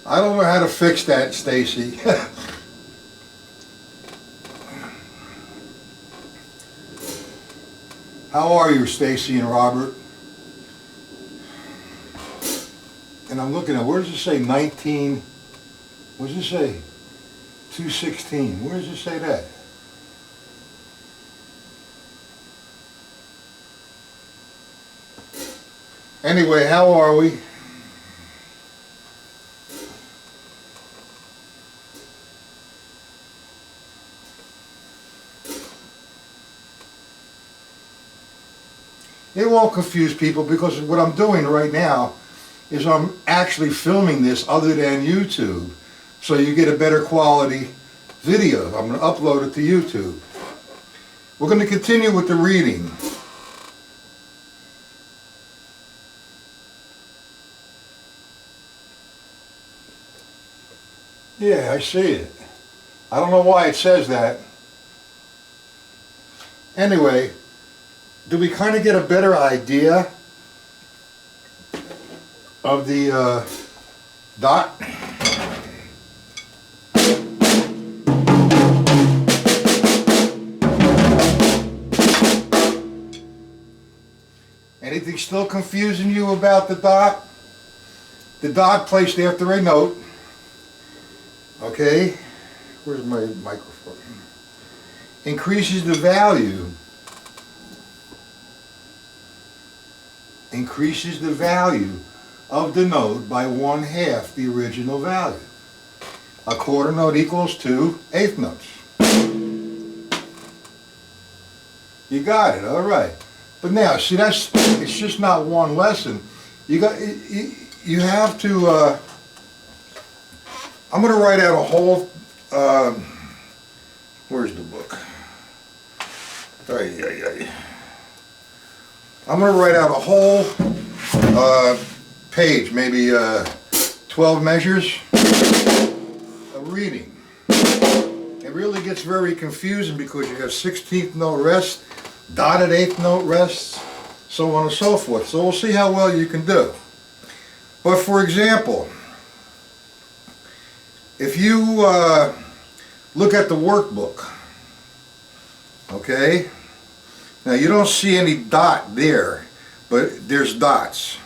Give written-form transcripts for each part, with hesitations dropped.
I don't know how to fix that, Stacy. How are you, Stacy and Robert? And I'm looking at, where does it say 19? What does it say? 216. Where does it say that? Anyway, how are we? It won't confuse people because what I'm doing right now is I'm actually filming this other than YouTube, so you get a better quality video. I'm going to upload it to YouTube. We're going to continue with the reading. Yeah, I see it. I don't know why it says that. Anyway, do we kind of get a better idea of the dot? Anything still confusing you about the dot? The dot placed after a note. Okay, where's my microphone? Increases the value. Increases the value of the note by 1/2 the original value. A quarter note equals 2 eighth notes. You got it, all right. But now, see, it's just not one lesson. You have to. I'm going to write out a whole. Where's the book? I'm going to write out a whole page, maybe 12 measures of reading. It really gets very confusing because you have 16th note rest, dotted 8th note rests, so on and so forth. So we'll see how well you can do. But for example, if you look at the workbook, okay? Now you don't see any dot there, but there's dots.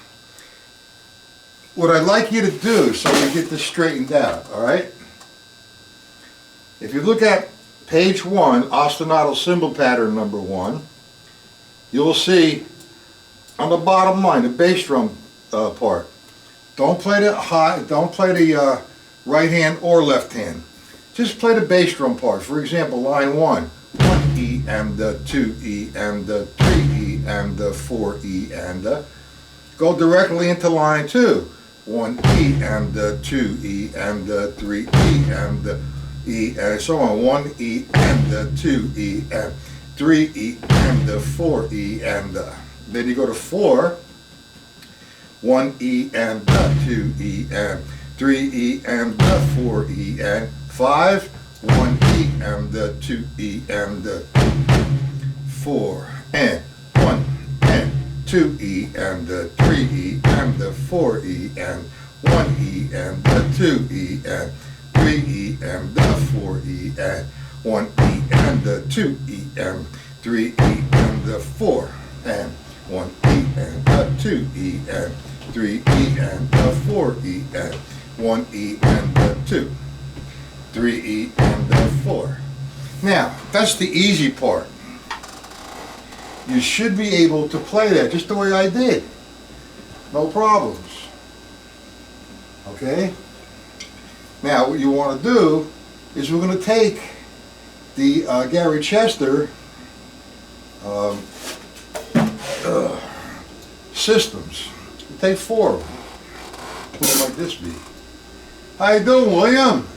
What I'd like you to do, so we get this straightened out, all right? If you look at page 1, ostinato symbol pattern number 1, you will see on the bottom line, the bass drum part. Don't play the right hand or left hand. Just play the bass drum part. For example, line 1. 1 E and the 2 E and the 3 E and the 4 E and the. Go directly into line 2. 1 E and the 2 E and the 3 E and the E and so on. 1 E and the 2 E and 3 E and the 4 E and the. Then you go to 4. 1 E and the 2 E and 3 E and the 4 E and 5. 1 E and the 2 E and the 4 and 1 and 2 E and the 3 E and the 4 E and 1 E and the 2 E and 3 E and the 4 E and 1 E and the 2 E and 3 E and the 4 and 1 E and the 2 E and 3 E and the 4 E and 1 E and the 2. 3 E and the 4. Now, that's the easy part. You should be able to play that just the way I did. No problems. Okay? Now, what you want to do is we're going to take the Gary Chester systems. We'll take 4 of them. What might this be? How you doing, William?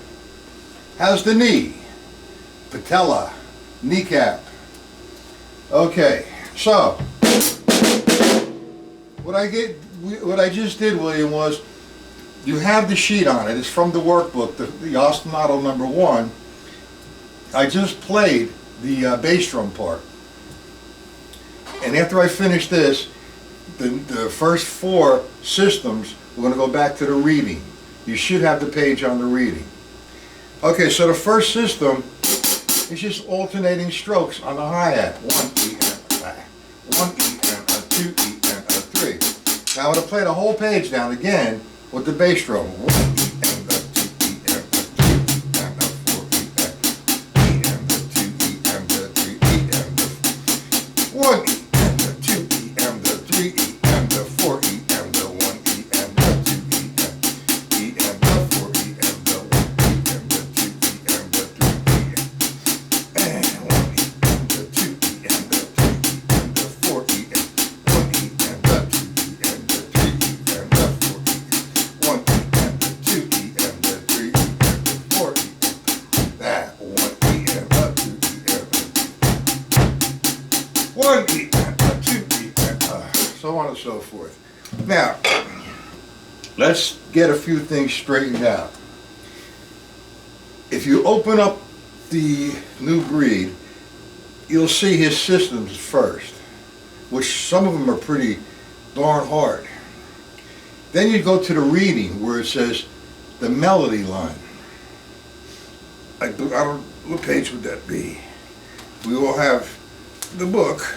How's the knee? Patella, kneecap. Okay, so what I just did, William, was you have the sheet on it. It's from the workbook, the ostinato number 1. I just played the bass drum part, and after I finish this, the first 4 systems, we're going to go back to the reading. you should have the page on the reading. Okay, so the first system is just alternating strokes on the hi-hat. 1 E and 1 E and 2 E and 3. Now I'm going to play the whole page down again with the bass drum. 1 E and 2 E and 3 E and 4 E and 2 E and 3 E and 1 E and 2 E and 3 E and 4 E and 1 E and 2 E and 4 E and 1 E and 2 E and 3 E and 1 E and 2 E and 3 E and 4 E and 1 E and 2 E and 3 E and 4 E 1 E and 2 E and 3 E and 4 E that 1 E and 2 E and 1 E and 2 E and so on and so forth. Now, let's get a few things straightened out. If you open up the new breed, you'll see his systems first, which some of them are pretty darn hard. Then you go to the reading where it says the melody line. I don't, what page would that be? We will have the book.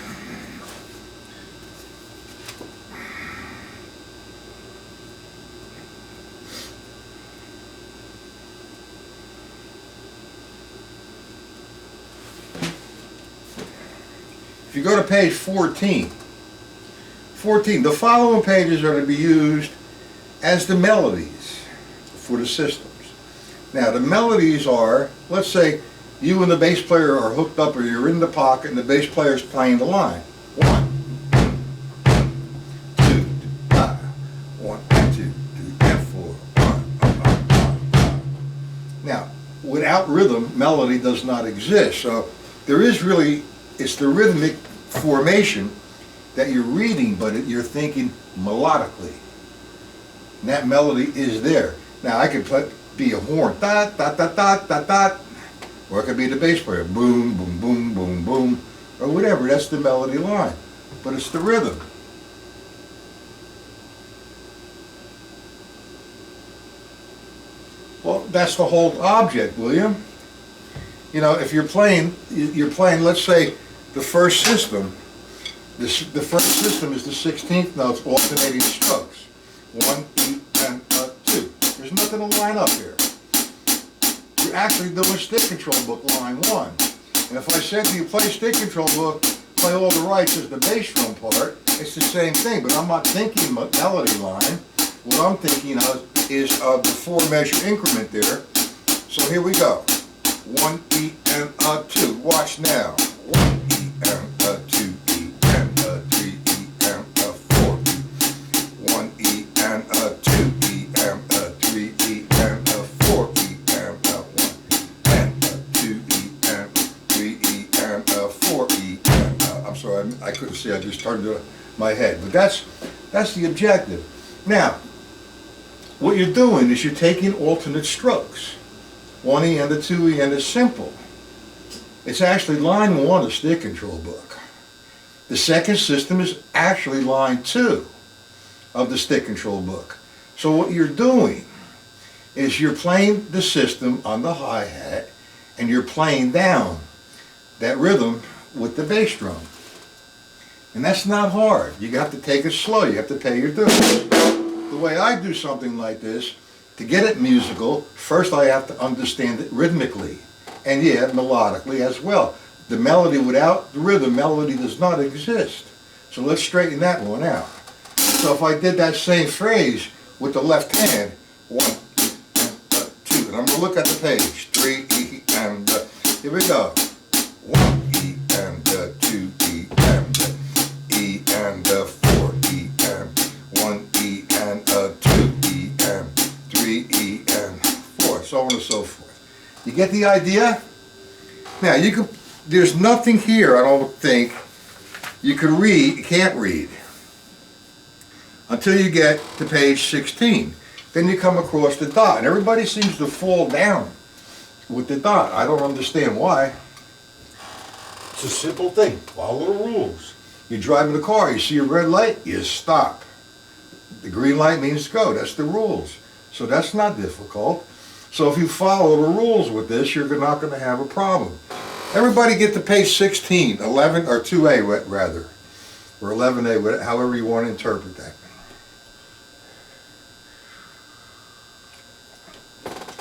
If you go to page 14, the following pages are to be used as the melodies for the systems. Now the melodies are, let's say you and the bass player are hooked up or you're in the pocket and the bass player is playing the line. 1, 2, 1, 2, 4, 1. Now, without rhythm, melody does not exist. So there is really, it's the rhythmic formation that you're reading, but you're thinking melodically. And that melody is there. Now I could be a horn, da da da da da da, or it could be the bass player, boom, boom, boom, boom, boom, or whatever. That's the melody line, but it's the rhythm. Well, that's the whole object, William. You know, if you're playing, let's say, the first system. The first system is the 16th notes, alternating strokes. 1 E and 2. There's nothing to line up here. You're actually doing stick control book line 1. And if I said to you, play stick control book, play all the rights as the bass drum part, it's the same thing, but I'm not thinking melody line. What I'm thinking of is the 4-measure increment there. So here we go. 1 E and 2. Watch now. 1 E and 2 E and 3 E and 4 E. 1 E and 2 E and 3 E and 4 E and 1 and 2 E and 3 E and 4 E and I'm sorry, I couldn't see. I just turned my head, but that's the objective. Now, what you're doing is you're taking alternate strokes. 1 E and 2 E and is simple. It's actually line 1 of stick control book. The second system is actually line 2 of the stick control book. So what you're doing is you're playing the system on the hi-hat and you're playing down that rhythm with the bass drum. And that's not hard. You have to take it slow. You have to pay your dues. The way I do something like this, to get it musical, first I have to understand it rhythmically. And yeah, melodically as well. The melody without the rhythm, melody does not exist. So let's straighten that one out. So if I did that same phrase with the left hand, 1, 2, and I'm going to look at the page, 3 E and here we go. 1 E and 2 E and E and 4 E and 1 E and 2 E and 3 E and 4, so on and so forth. You get the idea? Now there's nothing here, I don't think, you can't read until you get to page 16. Then you come across the dot, and everybody seems to fall down with the dot. I don't understand why. It's a simple thing. Follow the rules. You drive in the car, you see a red light, you stop. The green light means go. That's the rules. So that's not difficult. So if you follow the rules with this, you're not going to have a problem. Everybody get to page 16, 11, or 2A rather, or 11A, however you want to interpret that.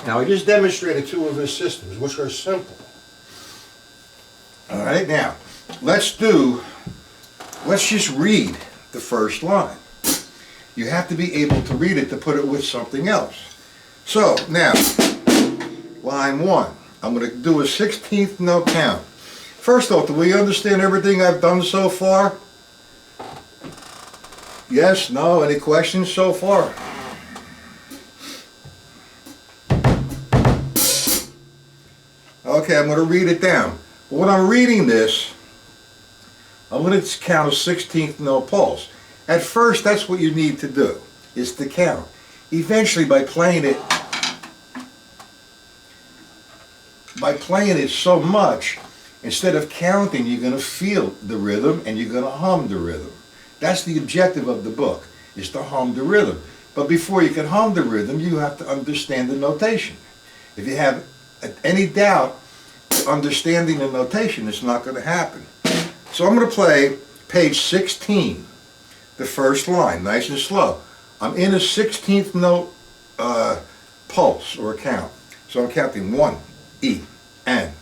Now I just demonstrated two of his systems, which are simple. All right, now let's just read the first line. You have to be able to read it to put it with something else. So now, line 1, I'm going to do a 16th note count. First off, do we understand everything I've done so far? Yes, no, any questions so far? Okay, I'm going to read it down. But when I'm reading this, I'm going to count a 16th note pulse. At first, that's what you need to do, is to count. Eventually, by playing it so much, instead of counting, you're going to feel the rhythm and you're going to hum the rhythm. That's the objective of the book, is to hum the rhythm. But before you can hum the rhythm, you have to understand the notation. If you have any doubt understanding the notation, it's not going to happen. So I'm going to play page 16, the first line, nice and slow. I'm in a 16th note pulse or count. So I'm counting 1, E, and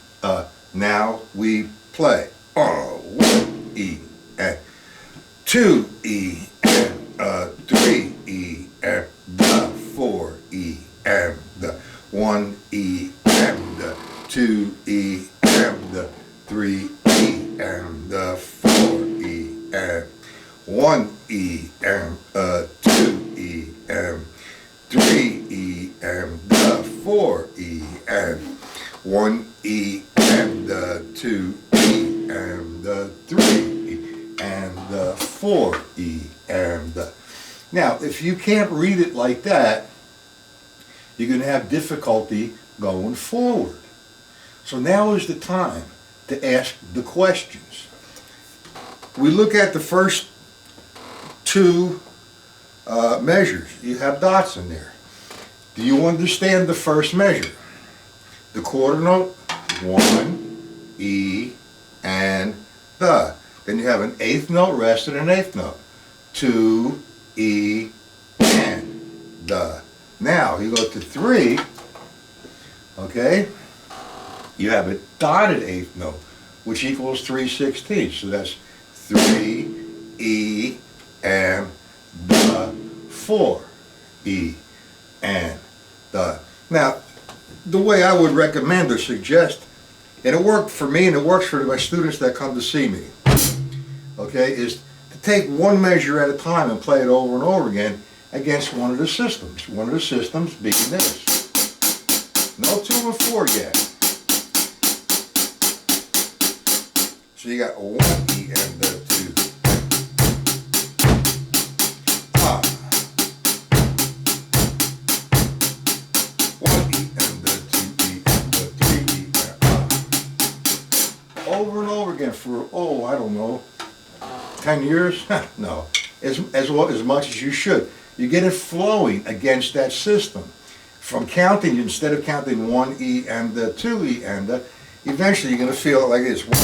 now we play. 1, E, and 2, E, and 3, E, and 4, E, and 1, E, and 2, E, and 3, E, and 4, E, and 1, E, and 2, E, and 3, E, and 4, E, and 1, E, and 2, E, and 3, E, and 4, E, and now, if you can't read it like that, you're going to have difficulty going forward. So now is the time to ask the questions. We look at the first two measures. You have dots in there. Do you understand the first measure? The quarter note, 1, E, and the. Then you have an eighth note rest and an eighth note. 2, E, and the. Now you go to 3, okay? You have a dotted eighth note, which equals 3/16. So that's 3, E, and the, 4, E, and the. Now, the way I would recommend or suggest, and it worked for me and it works for my students that come to see me, okay, is to take one measure at a time and play it over and over again against one of the systems. One of the systems being this. No 2 and 4 yet. So you got 1 E and the 2. Ah. 1 E and the 2 E and the 3 E and ah. Over and over again for, I don't know, 10 years? No. As much as you should. You get it flowing against that system. From counting, instead of counting 1 E and the 2 E and the, eventually you're going to feel it like this. 1.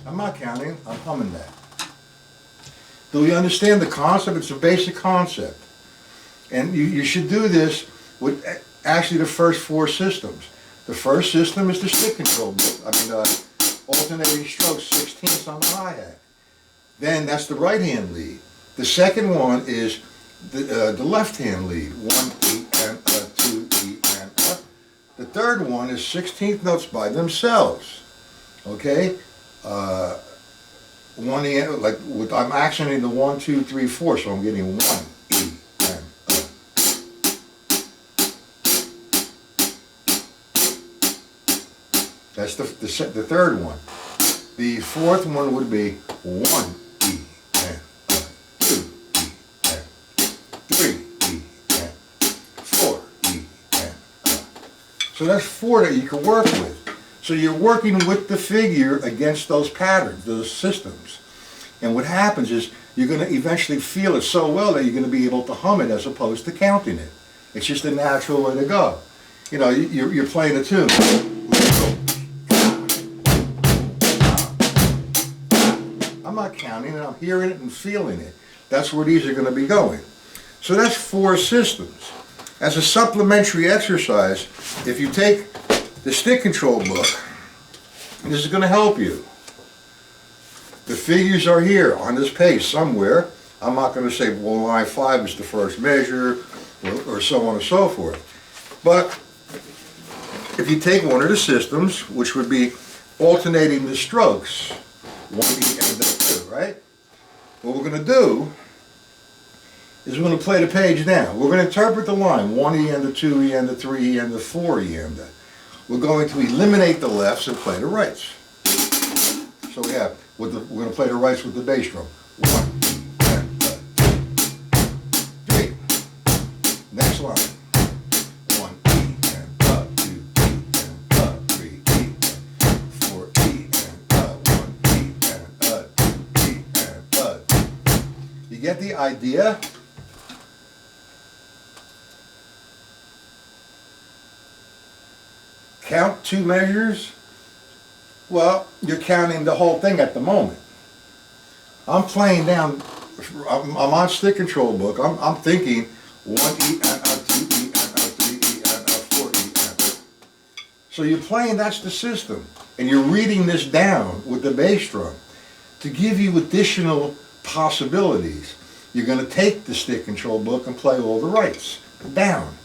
I'm not counting, I'm humming that. Do we understand the concept? It's a basic concept. And you should do this with actually the first 4 systems. The first system is the stick control, alternating strokes, 16ths on the hi-hat. Then that's the right hand lead. The second one is the left hand lead, 1 E and 2 E and The third one is 16th notes by themselves. Okay? 1 E, I'm accenting the 1, 2, 3, 4, so I'm getting 1 E. That's the third one. The fourth one would be 1 E and 2 E and 3 E and 4 E and So that's 4 that you can work with. So you're working with the figure against those patterns, those systems. And what happens is you're going to eventually feel it so well that you're going to be able to hum it as opposed to counting it. It's just a natural way to go. You know, you're playing a tune. I'm not counting it, I'm hearing it and feeling it. That's where these are going to be going. So that's 4 systems. As a supplementary exercise, if you take the stick control book, this is going to help you. The figures are here on this page somewhere. I'm not going to say, well, line 5 is the first measure, or so on and so forth. But if you take one of the systems, which would be alternating the strokes, 1E and the 2, right? What we're going to do is we're going to play the page down. We're going to interpret the line, 1E and the 2E and the 3E and the 4E and the. We're going to eliminate the lefts and play the rights. So we have, we're going to play the rights with the bass drum. 1, and 3. Next line. 1E and 2E and 3E and 4E and 1E and 2E and. You get the idea? Count 2 measures? Well, you're counting the whole thing at the moment. I'm playing down, I'm on stick control book, I'm thinking 1E and a 2E and a 3E and a 4E and. So you're playing, that's the system. And you're reading this down with the bass drum to give you additional possibilities. You're going to take the stick control book and play all the rights down.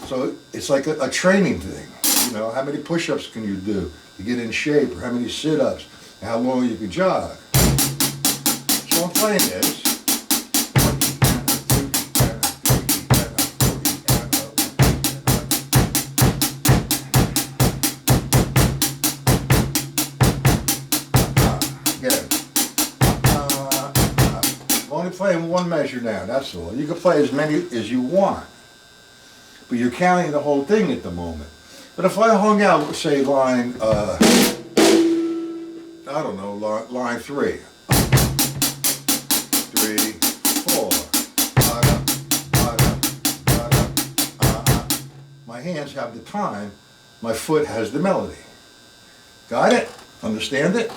So it's like a training thing. You know, how many push-ups can you do to get in shape, or how many sit-ups, how long you can jog. So I'm playing this. I'm only playing one measure now, that's all. You can play as many as you want, but you're counting the whole thing at the moment. But if I hung out, say, line, I don't know, line 3. 3, 4. My hands have the time, my foot has the melody. Got it? Understand it?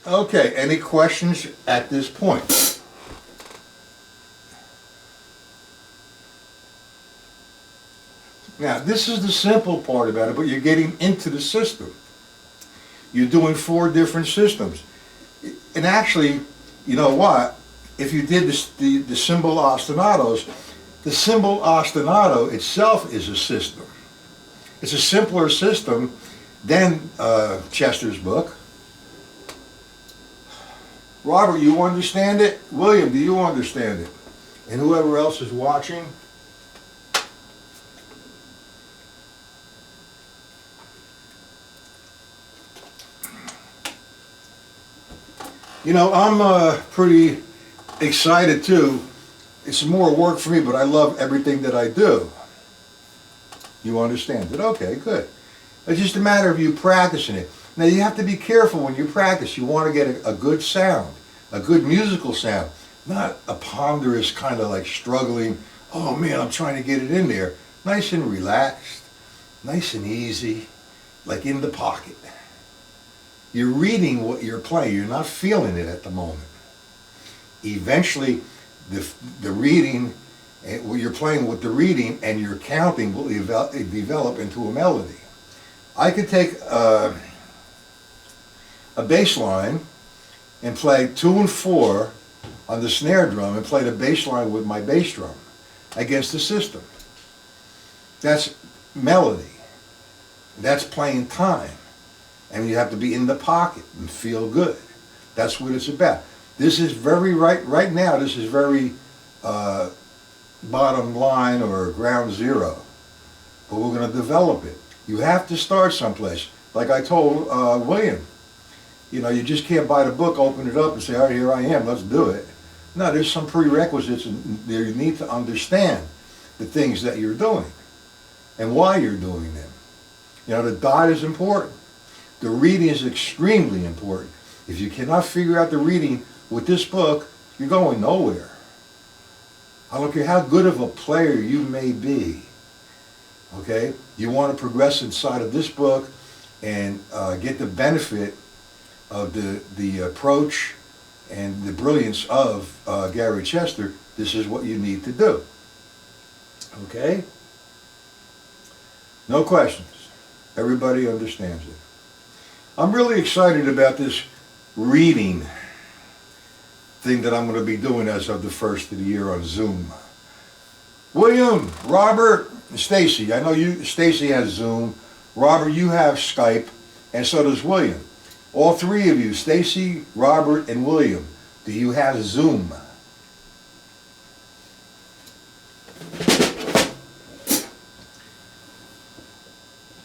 Okay, any questions at this point? Now, this is the simple part about it, but you're getting into the system. You're doing 4 different systems. And actually, you know what? If you did the cymbal ostinatos, the cymbal ostinato itself is a system. It's a simpler system than Chester's book. Robert, you understand it? William, do you understand it? And whoever else is watching? You know, I'm pretty excited too. It's more work for me, but I love everything that I do. You understand it? Okay, good. It's just a matter of you practicing it. Now you have to be careful when you practice. You want to get a good sound, a good musical sound, not a ponderous kind of like struggling, oh man, I'm trying to get it in there. Nice and relaxed, nice and easy, like in the pocket. You're reading what you're playing, you're not feeling it at the moment. Eventually, the reading, you're playing with the reading and your counting will develop into a melody. I could take a bass line and play 2 and 4 on the snare drum and play the bass line with my bass drum against the system. That's melody. That's playing time. And you have to be in the pocket and feel good. That's what it's about. This is very, right now, this is very bottom line or ground zero. But we're going to develop it. You have to start someplace. Like I told William, you know, you just can't buy the book, open it up and say, all right, here I am, let's do it. No, there's some prerequisites and there you need to understand the things that you're doing and why you're doing them. You know, the diet is important. The reading is extremely important. If you cannot figure out the reading with this book, you're going nowhere. I don't care how good of a player you may be. Okay? You want to progress inside of this book and get the benefit of the approach and the brilliance of Gary Chester. This is what you need to do. Okay? No questions. Everybody understands it. I'm really excited about this reading thing that I'm going to be doing as of the first of the year on Zoom. William, Robert, and Stacy. I know you. Stacy has Zoom. Robert, you have Skype, and so does William. All three of you, Stacy, Robert, and William, do you have Zoom?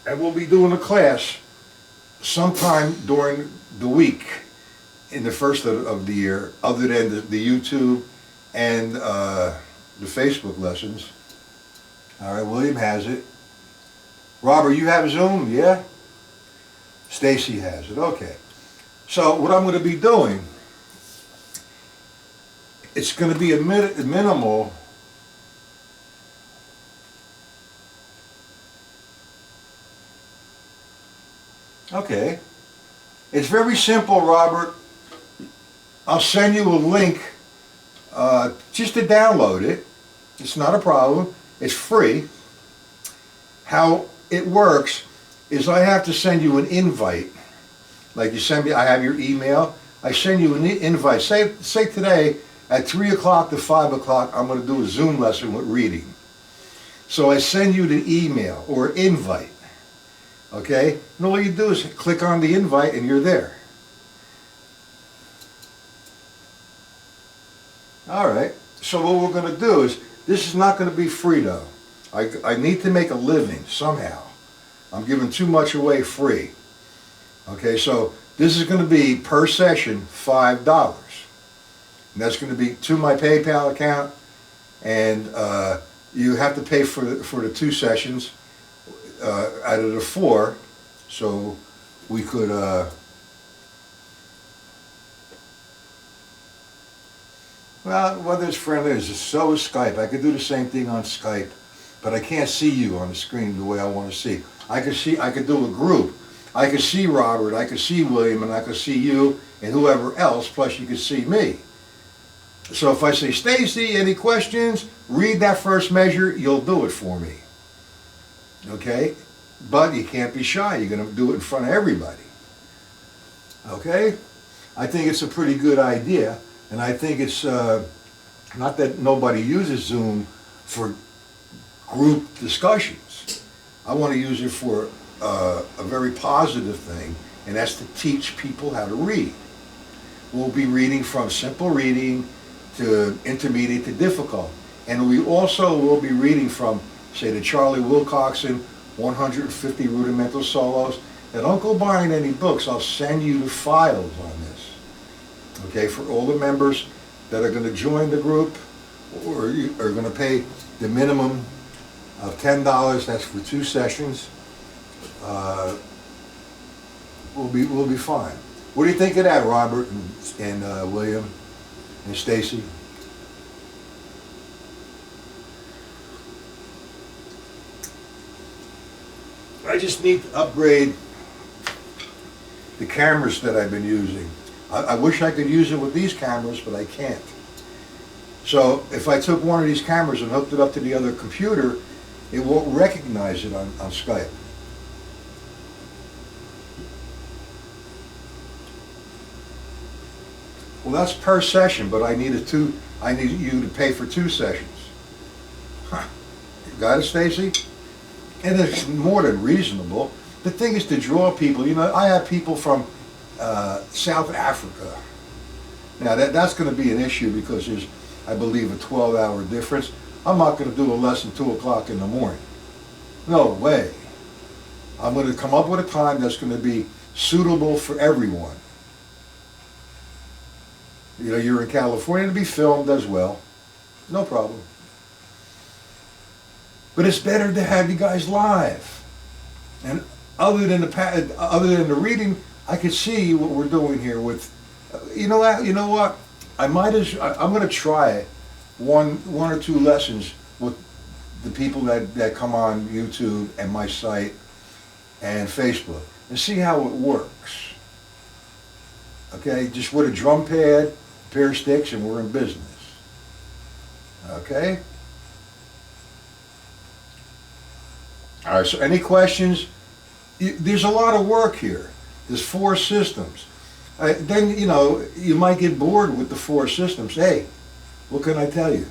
And we'll be doing a class sometime during the week in the first of the year, other than the YouTube and the Facebook lessons. All right, William has it. Robert, you have Zoom, yeah? Stacy has it, okay. So what I'm going to be doing, it's going to be a minimal okay. It's very simple, Robert. I'll send you a link just to download it. It's not a problem. It's free. How it works is I have to send you an invite. Like you send me, I have your email. I send you an invite. Say today at 3 o'clock to 5 o'clock, I'm going to do a Zoom lesson with reading. So I send you the email or invite. Okay? And all you do is click on the invite and you're there. All right. So what we're going to do is, this is not going to be free though. I need to make a living somehow. I'm giving too much away free. Okay, so this is going to be per session $5. And that's going to be to my PayPal account, and you have to pay for the 2 sessions out of the 4, so we could well, whether it's friendly or so is Skype. I could do the same thing on Skype, but I can't see you on the screen the way I want to see. I could do a group. I could see Robert, I could see William, and I could see you and whoever else, plus you could see me. So if I say, Stacy, any questions? Read that first measure, you'll do it for me. Okay? But you can't be shy. You're going to do it in front of everybody. Okay? I think it's a pretty good idea. And I think it's, not that nobody uses Zoom for group discussions. I want to use it for a very positive thing, and that's to teach people how to read. We'll be reading from simple reading to intermediate to difficult. And we also will be reading from, say, the Charlie Wilcoxon 150 Rudimental Solos. Now don't go buying any books. I'll send you the files on this. Okay, for all the members that are going to join the group or are going to pay the minimum of $10, that's for 2 sessions, we'll be fine. What do you think of that, Robert and William and Stacy? I just need to upgrade the cameras that I've been using. I wish I could use it with these cameras, but I can't. So if I took one of these cameras and hooked it up to the other computer, it won't recognize it on Skype. Well, that's per session, but I need you to pay for 2 sessions. Huh. You got it, Stacy? And it's more than reasonable. The thing is to draw people. You know, I have people from South Africa. Now that's going to be an issue because there's, I believe, a 12-hour difference. I'm not going to do a lesson 2 o'clock in the morning. No way. I'm going to come up with a time that's going to be suitable for everyone. You know, you're in California, to be filmed as well. No problem. But it's better to have you guys live. And other than the reading, I could see what we're doing here with, you know what? I'm going to try one or two lessons with the people that come on YouTube and my site and Facebook and see how it works. Okay, just with a drum pad, a pair of sticks, and we're in business. Okay? All right, so any questions? There's a lot of work here. There's 4 systems. Then, you know, you might get bored with the 4 systems. Hey, what can I tell you?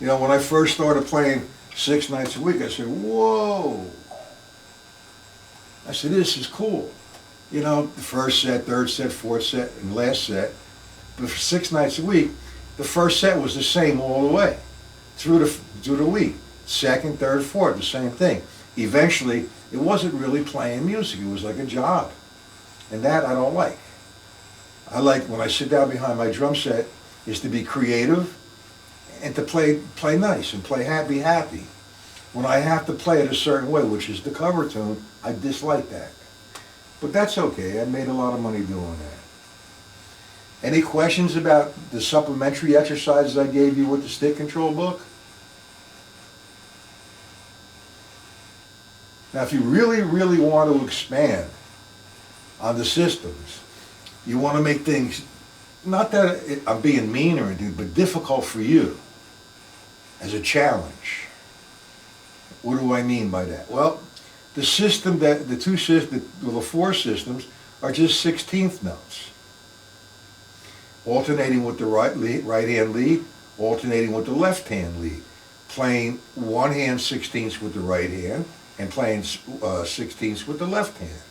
You know, when I first started playing 6 nights a week, I said, whoa. I said, this is cool. You know, the first set, third set, fourth set, and last set. But for 6 nights a week, the first set was the same all the way through the week. Second, third, fourth, the same thing. Eventually, it wasn't really playing music. It was like a job. And that I don't like. I like, when I sit down behind my drum set, is to be creative and to play nice and be happy. When I have to play it a certain way, which is the cover tune, I dislike that. But that's okay. I made a lot of money doing that. Any questions about the supplementary exercises I gave you with the stick control book? Now, if you really, really want to expand on the systems, you want to make things, not that I'm being mean or anything, but difficult for you as a challenge. What do I mean by that? Well, the 4 systems are just 16th notes, alternating with the right hand lead, alternating with the left hand lead, playing one hand 16ths with the right hand, and playing 16ths with the left hand.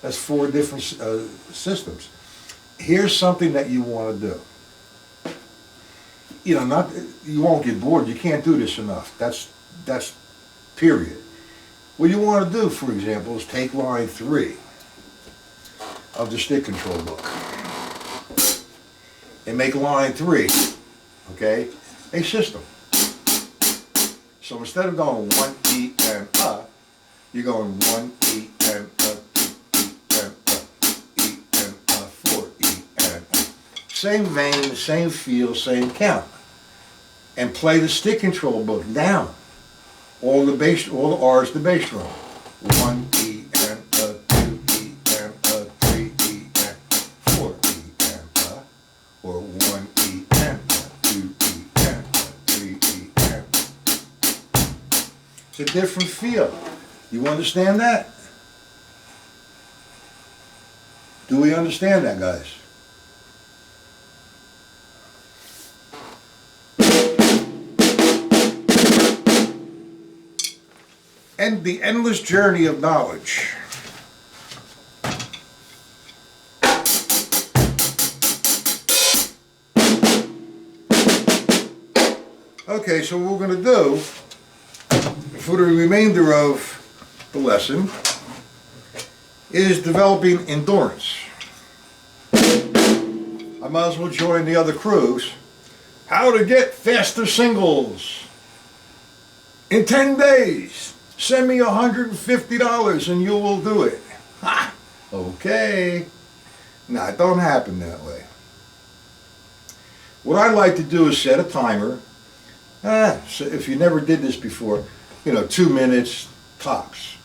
That's 4 different systems. Here's something that you want to do. You know, you won't get bored. You can't do this enough. That's period. What you want to do, for example, is take line 3 of the stick control book and make line 3, okay, a system. So instead of going 1 E and you're going 1 E and 2 E and E and 4 E and Same vein, same feel, same count. And play the stick control book down. All the R's the bass drum. 1 E and 2 E and 3 E and 4 E and or 1 E and 2 E and 3 E and. It's a different feel. You understand that? Do we understand that, guys? And the endless journey of knowledge. Okay, so what we're going to do for the remainder of the lesson is developing endurance. I might as well join the other crews. How to get faster singles in 10 days. Send me $150 and you will do it. Ha! Okay. Nah, it don't happen that way. What I like to do is set a timer. So if you never did this before, 2 minutes tops.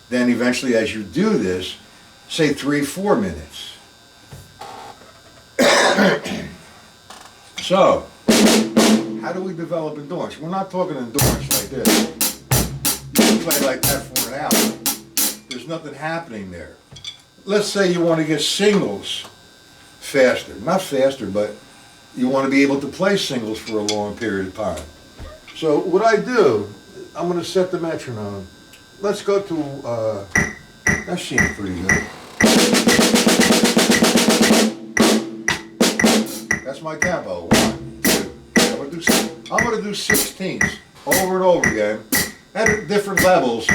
Then eventually as you do this, say 3-4 minutes. So, how do we develop endurance? We're not talking endurance like this. You play like that for an hour. There's nothing happening there. Let's say you want to get singles faster. Not faster, but you want to be able to play singles for a long period of time. So what I do, I'm going to set the metronome. Let's go to, that seems pretty good. That's my tempo. 1, 2. I'm going to do 16ths over and over again at different levels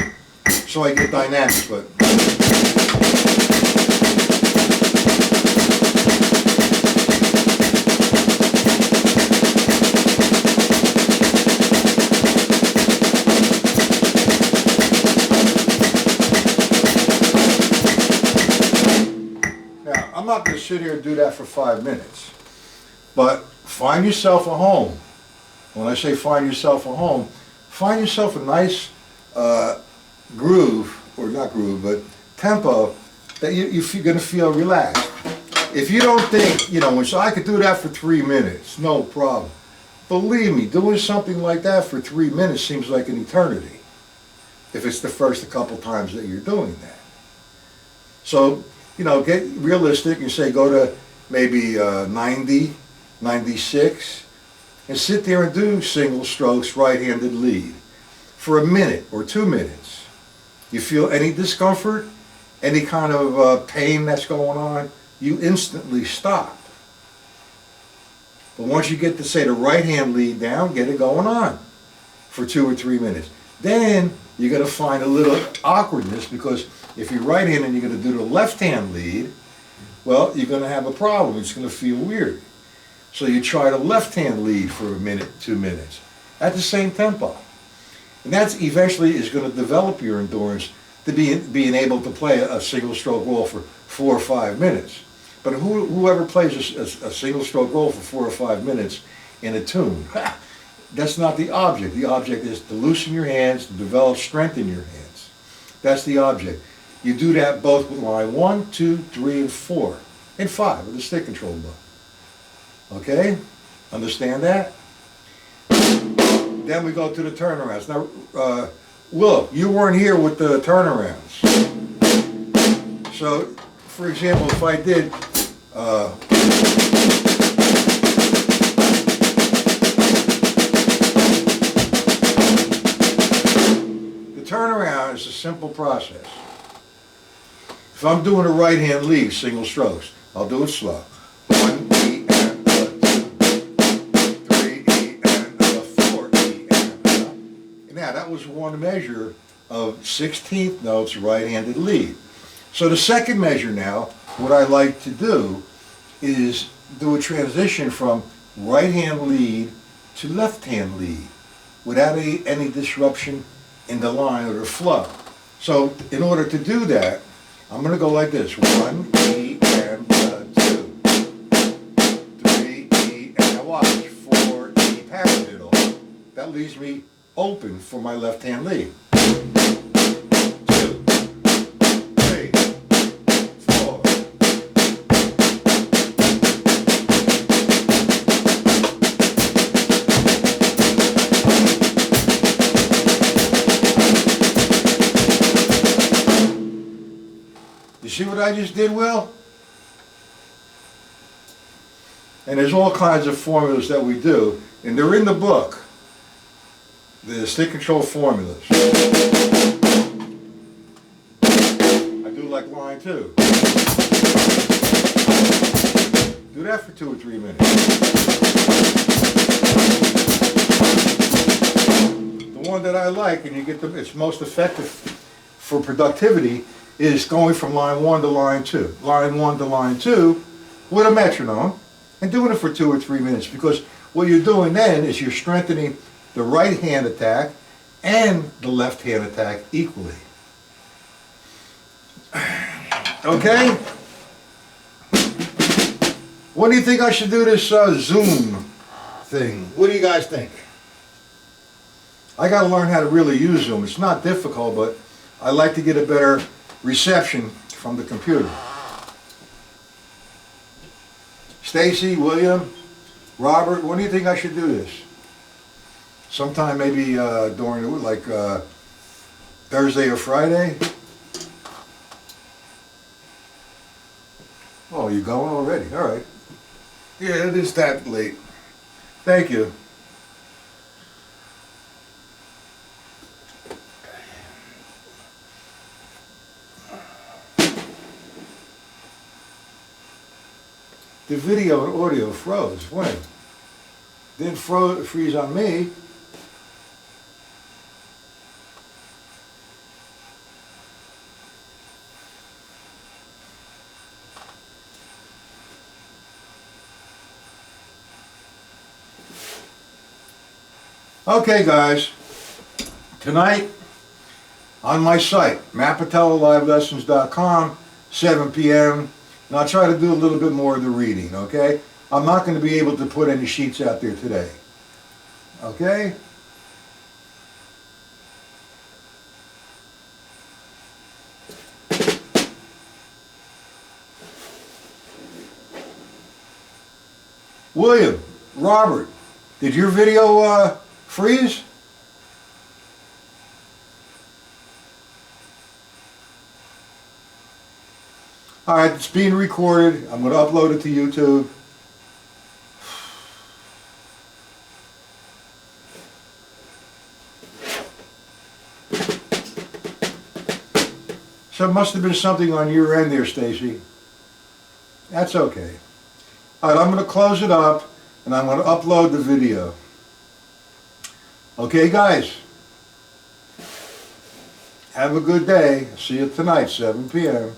so I get dynamics. But I'm not going to sit here and do that for 5 minutes. But find yourself a home. When I say find yourself a home, find yourself a nice groove, or not groove, but tempo that you're going to feel relaxed. If you don't think, you know, so I could do that for 3 minutes, no problem. Believe me, doing something like that for 3 minutes seems like an eternity, if it's the first couple times that you're doing that. So, you know, get realistic and say go to maybe 90, 96, and sit there and do single strokes right-handed lead for a minute or 2 minutes. You feel any discomfort, any kind of pain that's going on, you instantly stop. But once you get to, say, the right-hand lead down, get it going on for 2 or 3 minutes. Then you're going to find a little awkwardness, because if you're right-handed and you're going to do the left-hand lead, well, you're going to have a problem. It's going to feel weird. So you try the left-hand lead for a minute, 2 minutes, at the same tempo. And that eventually is going to develop your endurance to being able to play a single-stroke roll for 4 or 5 minutes. But whoever plays a single-stroke roll for 4 or 5 minutes in a tune, that's not the object. The object is to loosen your hands, to develop strength in your hands. That's the object. You do that both with line 1, 2, 3, and 4, and 5 with the stick control book. Okay? Understand that? Then we go to the turnarounds. Now, Will, you weren't here with the turnarounds. So, for example, if I did the turnaround is a simple process. If I'm doing a right-hand lead, single strokes, I'll do it slow. 1 E and a 2, 3 E and a 4 E and a. Now that was one measure of 16th notes right-handed lead. So the second measure now, what I like to do is do a transition from right-hand lead to left-hand lead without any disruption in the line or the flow. So in order to do that, I'm going to go like this. 1 E and a 2, 3 E and a watch, 4 E paradiddle. That leaves me open for my left-hand lead. 2, 3, 4. You see what I just did, Will? And there's all kinds of formulas that we do, and they're in the book. The stick control formulas. I do like line 2. Do that for 2 or 3 minutes. The one that I like, and you get it's most effective for productivity, is going from line 1 to line 2. Line 1 to line 2 with a metronome, and doing it for 2 or 3 minutes, because what you're doing then is you're strengthening the right hand attack and the left hand attack equally. Okay? What do you think I should do this Zoom thing? What do you guys think? I got to learn how to really use Zoom. It's not difficult, but I like to get a better reception from the computer. Stacy, William, Robert, when do you think I should do this? Sometime maybe during the week, like Thursday or Friday? Oh, you're going already? All right. Yeah, it is that late. Thank you. The video and audio froze. When? Didn't freeze on me. Okay, guys. Tonight, on my site, mattpatellalivelessons.com, 7 p.m., and I'll try to do a little bit more of the reading, okay? I'm not going to be able to put any sheets out there today, okay? William, Robert, did your video freeze? Alright, it's being recorded. I'm going to upload it to YouTube. So it must have been something on your end there, Stacy. That's okay. Alright, I'm going to close it up and I'm going to upload the video. Okay, guys. Have a good day. See you tonight, 7 p.m.